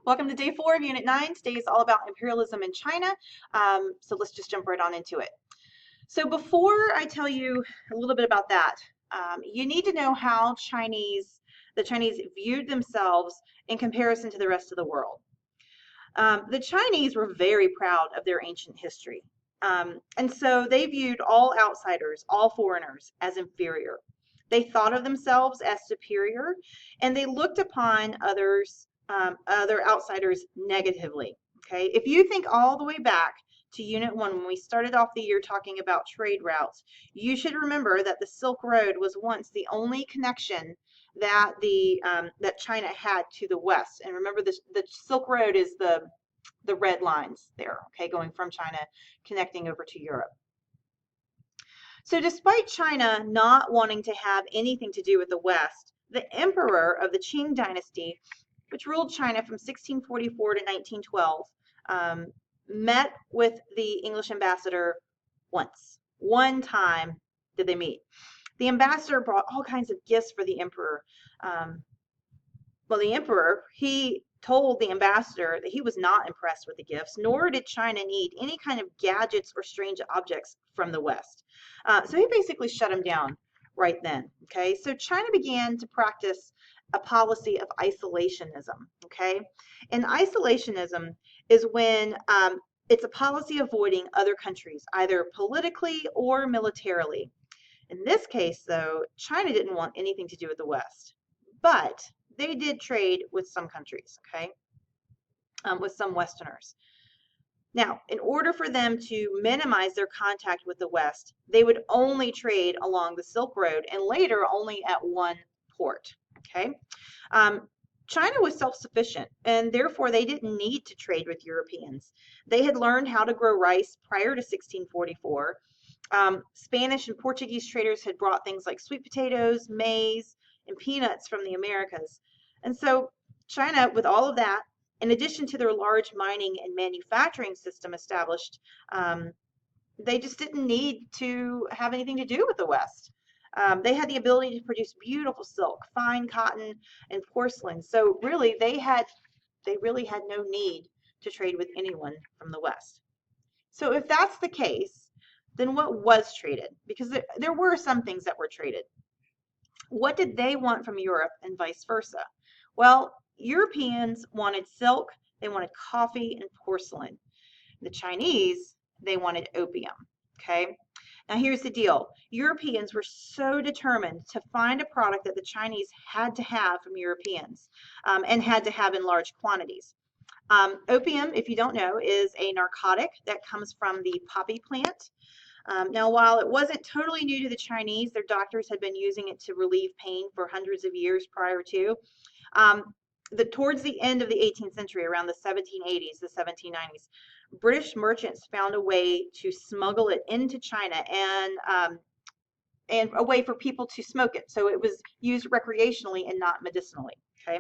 Welcome to day 4 of Unit 9. Today is all about imperialism in China. So let's just jump right on into it. So before I tell you a little bit about that, you need to know how the Chinese viewed themselves in comparison to the rest of the world. The Chinese were very proud of their ancient history. And so they viewed all outsiders, all foreigners, as inferior. They thought of themselves as superior, and they looked upon other outsiders negatively. Okay, if you think all the way back to Unit 1, when we started off the year talking about trade routes, you should remember that the Silk Road was once the only connection that that China had to the West. And remember, the Silk Road is the red lines there, okay, going from China connecting over to Europe. So despite China not wanting to have anything to do with the West, the emperor of the Qing dynasty, which ruled China from 1644 to 1912, met with the English ambassador once. One time did they meet. The ambassador brought all kinds of gifts for the emperor. Well, the emperor, he told the ambassador that he was not impressed with the gifts, nor did China need any kind of gadgets or strange objects from the West. So he basically shut him down right then. Okay, so China began to practice a policy of isolationism. Okay, and isolationism is when it's a policy avoiding other countries, either politically or militarily. In this case, though, China didn't want anything to do with the West, but they did trade with some countries, okay, with some Westerners. Now, in order for them to minimize their contact with the West, they would only trade along the Silk Road and later only at one port, okay? China was self-sufficient, and therefore they didn't need to trade with Europeans. They had learned how to grow rice prior to 1644. Spanish and Portuguese traders had brought things like sweet potatoes, maize, and peanuts from the Americas. And so China, with all of that, in addition to their large mining and manufacturing system established, they just didn't need to have anything to do with the West. They had the ability to produce beautiful silk, fine cotton, and porcelain. So really, they really had no need to trade with anyone from the West. So if that's the case, then what was traded? Because there were some things that were traded. What did they want from Europe and vice versa? Well, Europeans wanted silk, they wanted coffee and porcelain. The Chinese, they wanted opium, okay? Now here's the deal. Europeans were so determined to find a product that the Chinese had to have from Europeans and had to have in large quantities. Opium, if you don't know, is a narcotic that comes from the poppy plant. Now, while it wasn't totally new to the Chinese, their doctors had been using it to relieve pain for hundreds of years prior to. Towards the end of the 18th century, around the 1780s, the 1790s, British merchants found a way to smuggle it into China and a way for people to smoke it. So it was used recreationally and not medicinally. Okay.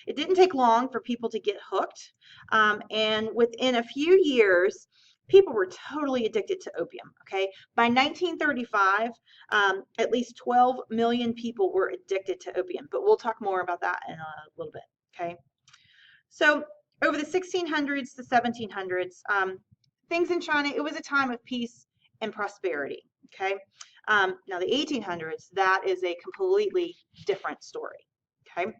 It didn't take long for people to get hooked, and within a few years, people were totally addicted to opium, okay? By 1935, at least 12 million people were addicted to opium, but we'll talk more about that in a little bit, okay? So over the 1600s to 1700s, things in China, it was a time of peace and prosperity, okay? Now the 1800s, that is a completely different story, okay?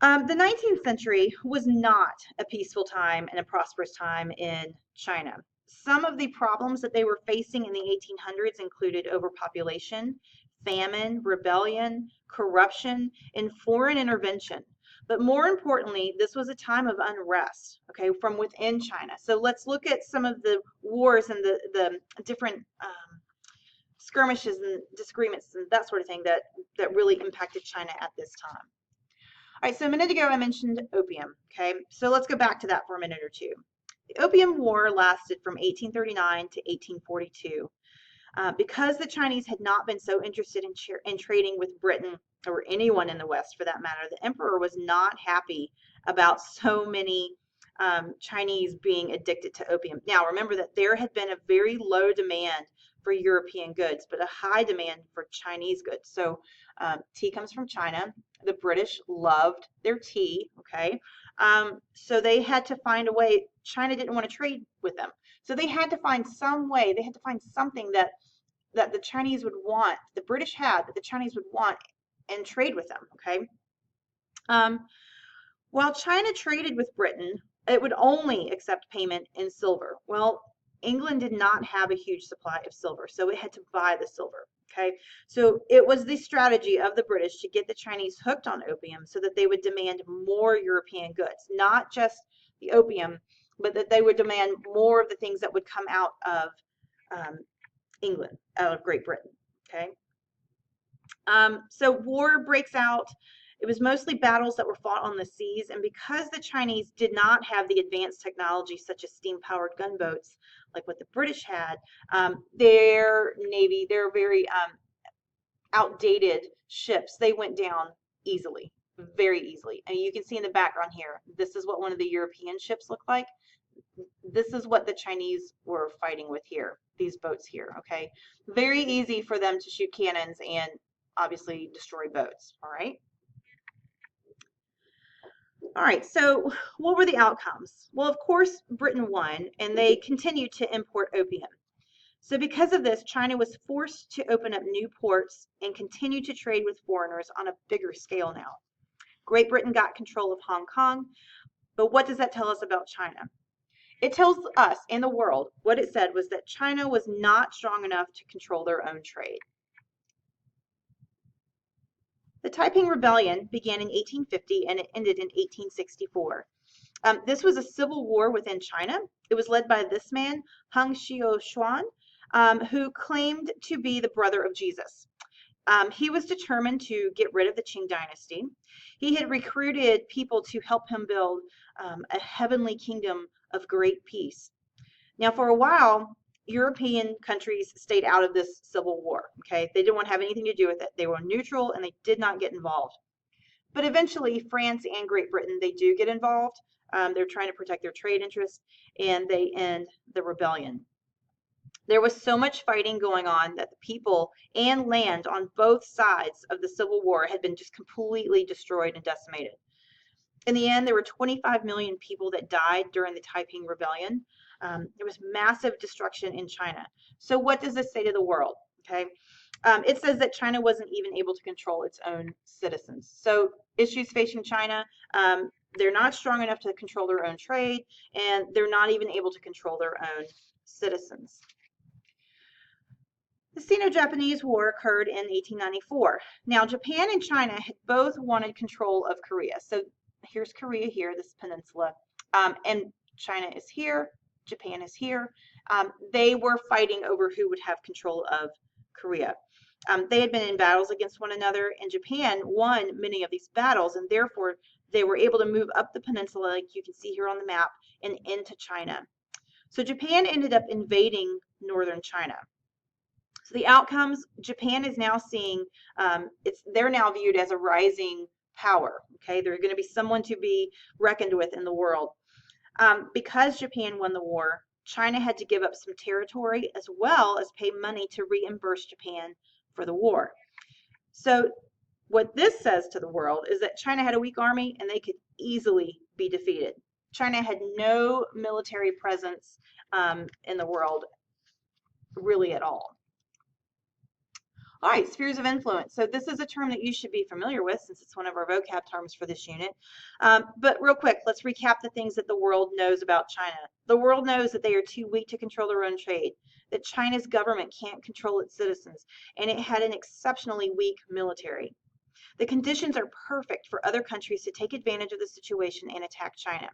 The 19th century was not a peaceful time and a prosperous time in China. Some of the problems that they were facing in the 1800s included overpopulation, famine, rebellion, corruption, and foreign intervention. But more importantly, this was a time of unrest, okay, from within China. So let's look at some of the wars and the different skirmishes and disagreements and that sort of thing that really impacted China at this time. All right, so a minute ago I mentioned opium, okay? So let's go back to that for a minute or two. The Opium War lasted from 1839 to 1842. Because the Chinese had not been so interested in trading with Britain or anyone in the West for that matter, the emperor was not happy about so many Chinese being addicted to opium. Now, remember that there had been a very low demand for European goods, but a high demand for Chinese goods. So tea comes from China. The British loved their tea, okay? So they had to find a way. China didn't want to trade with them. So they had to find some way, they had to find something that the Chinese would want, the British had, that the Chinese would want and trade with them, okay? While China traded with Britain, it would only accept payment in silver. Well, England did not have a huge supply of silver, so it had to buy the silver, okay? So it was the strategy of the British to get the Chinese hooked on opium so that they would demand more European goods, not just the opium, but that they would demand more of the things that would come out of England, out of Great Britain, okay? So war breaks out. It was mostly battles that were fought on the seas, and because the Chinese did not have the advanced technology such as steam-powered gunboats like what the British had, their navy, their very outdated ships, they went down easily, very easily. And you can see in the background here, this is what one of the European ships looked like. This is what the Chinese were fighting with here, these boats here, okay? Very easy for them to shoot cannons and obviously destroy boats, all right? All right, so what were the outcomes? Well, of course, Britain won, and they continued to import opium. So because of this, China was forced to open up new ports and continue to trade with foreigners on a bigger scale now. Great Britain got control of Hong Kong, but what does that tell us about China? It tells us and the world what it said was that China was not strong enough to control their own trade. The Taiping Rebellion began in 1850 and it ended in 1864. This was a civil war within China. It was led by this man, Hung Xiu-Xuan, who claimed to be the brother of Jesus. He was determined to get rid of the Qing dynasty. He had recruited people to help him build a heavenly kingdom of great peace. Now, for a while, European countries stayed out of this civil war, okay? They didn't want to have anything to do with it. They were neutral and they did not get involved. But eventually, France and Great Britain, they do get involved. They're trying to protect their trade interests, and they end the rebellion. There was so much fighting going on that the people and land on both sides of the Civil War had been just completely destroyed and decimated. In the end, there were 25 million people that died during the Taiping Rebellion. There was massive destruction in China. So what does this say to the world? Okay, it says that China wasn't even able to control its own citizens. So issues facing China, they're not strong enough to control their own trade, and they're not even able to control their own citizens. The Sino-Japanese War occurred in 1894. Now, Japan and China had both wanted control of Korea. So here's Korea here, this peninsula, and China is here, Japan is here. They were fighting over who would have control of Korea. They had been in battles against one another, and Japan won many of these battles, and therefore they were able to move up the peninsula, like you can see here on the map, and into China. So Japan ended up invading northern China. So the outcomes, Japan is now seeing, they're now viewed as a rising power, okay? They're going to be someone to be reckoned with in the world. Because Japan won the war, China had to give up some territory as well as pay money to reimburse Japan for the war. So what this says to the world is that China had a weak army and they could easily be defeated. China had no military presence in the world really at all. All right, spheres of influence. So this is a term that you should be familiar with since it's one of our vocab terms for this unit. But real quick, let's recap the things that the world knows about China. The world knows that they are too weak to control their own trade, that China's government can't control its citizens, and it had an exceptionally weak military. The conditions are perfect for other countries to take advantage of the situation and attack China.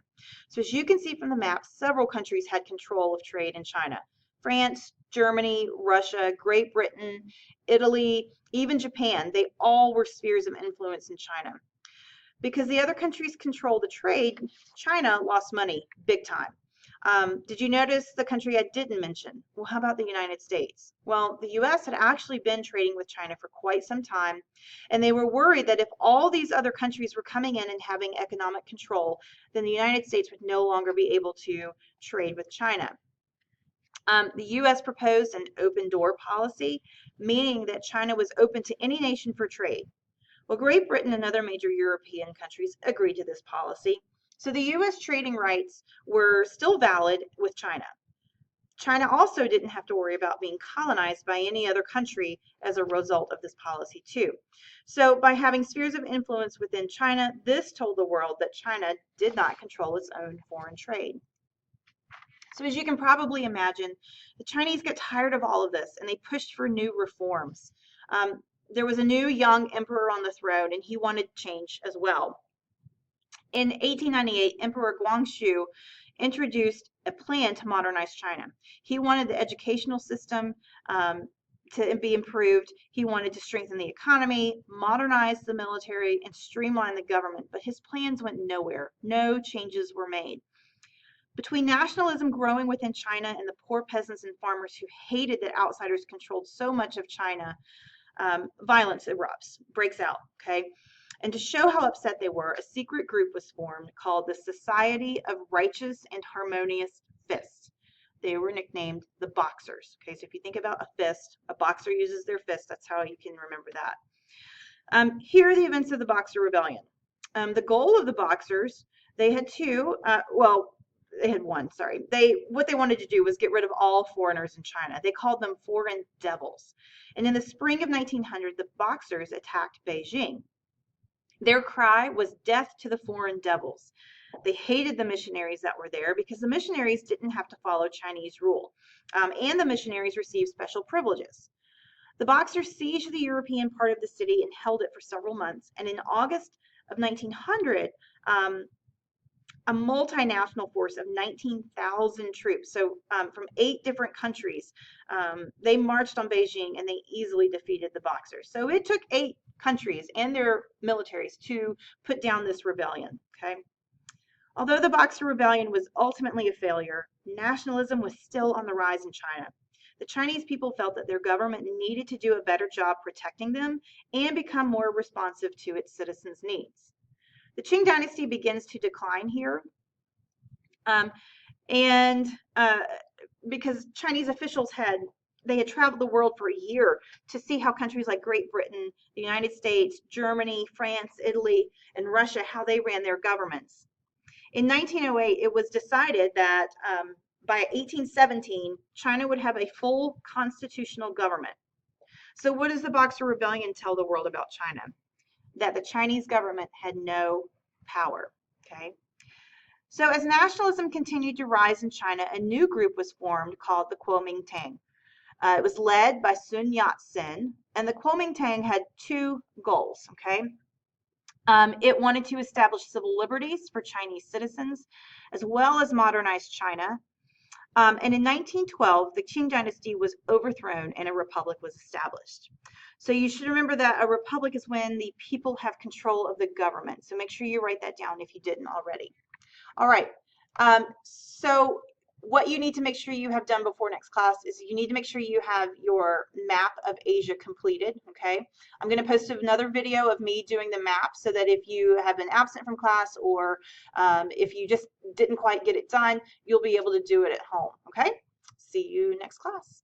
So as you can see from the map, several countries had control of trade in China. France, Germany, Russia, Great Britain, Italy, even Japan, they all were spheres of influence in China. Because the other countries control the trade, China lost money big time. Did you notice the country I didn't mention? Well, how about the United States? Well, the US had actually been trading with China for quite some time, and they were worried that if all these other countries were coming in and having economic control, then the United States would no longer be able to trade with China. The U.S. proposed an open door policy, meaning that China was open to any nation for trade. Well, Great Britain and other major European countries agreed to this policy. So the U.S. trading rights were still valid with China. China also didn't have to worry about being colonized by any other country as a result of this policy, too. So by having spheres of influence within China, this told the world that China did not control its own foreign trade. So as you can probably imagine, the Chinese got tired of all of this and they pushed for new reforms. There was a new young emperor on the throne and he wanted change as well. In 1898, Emperor Guangxu introduced a plan to modernize China. He wanted the educational system to be improved. He wanted to strengthen the economy, modernize the military, and streamline the government. But his plans went nowhere. No changes were made. Between nationalism growing within China and the poor peasants and farmers who hated that outsiders controlled so much of China, violence erupts, breaks out, okay? And to show how upset they were, a secret group was formed called the Society of Righteous and Harmonious Fists. They were nicknamed the Boxers, okay? So if you think about a fist, a boxer uses their fist. That's how you can remember that. Here are the events of the Boxer Rebellion. The goal of the Boxers, they had they had one, sorry. What they wanted to do was get rid of all foreigners in China. They called them foreign devils. And in the spring of 1900, the Boxers attacked Beijing. Their cry was death to the foreign devils. They hated the missionaries that were there because the missionaries didn't have to follow Chinese rule. And the missionaries received special privileges. The Boxers sieged the European part of the city and held it for several months. And in August of 1900, a multinational force of 19,000 troops, so from 8 different countries, they marched on Beijing and they easily defeated the Boxers. So it took 8 countries and their militaries to put down this rebellion, okay? Although the Boxer Rebellion was ultimately a failure, nationalism was still on the rise in China. The Chinese people felt that their government needed to do a better job protecting them and become more responsive to its citizens' needs. The Qing dynasty begins to decline here, because Chinese officials had traveled the world for a year to see how countries like Great Britain, the United States, Germany, France, Italy, and Russia, how they ran their governments. In 1908, it was decided that by 1817, China would have a full constitutional government. So what does the Boxer Rebellion tell the world about China? That the Chinese government had no power, okay? So as nationalism continued to rise in China, a new group was formed called the Kuomintang. It was led by Sun Yat-sen, and the Kuomintang had 2 goals, okay? It wanted to establish civil liberties for Chinese citizens, as well as modernize China. And in 1912, the Qing dynasty was overthrown and a republic was established. So you should remember that a republic is when the people have control of the government. So make sure you write that down if you didn't already. All right. So what you need to make sure you have done before next class is you need to make sure you have your map of Asia completed, okay? I'm going to post another video of me doing the map so that if you have been absent from class or if you just didn't quite get it done, you'll be able to do it at home, okay? See you next class.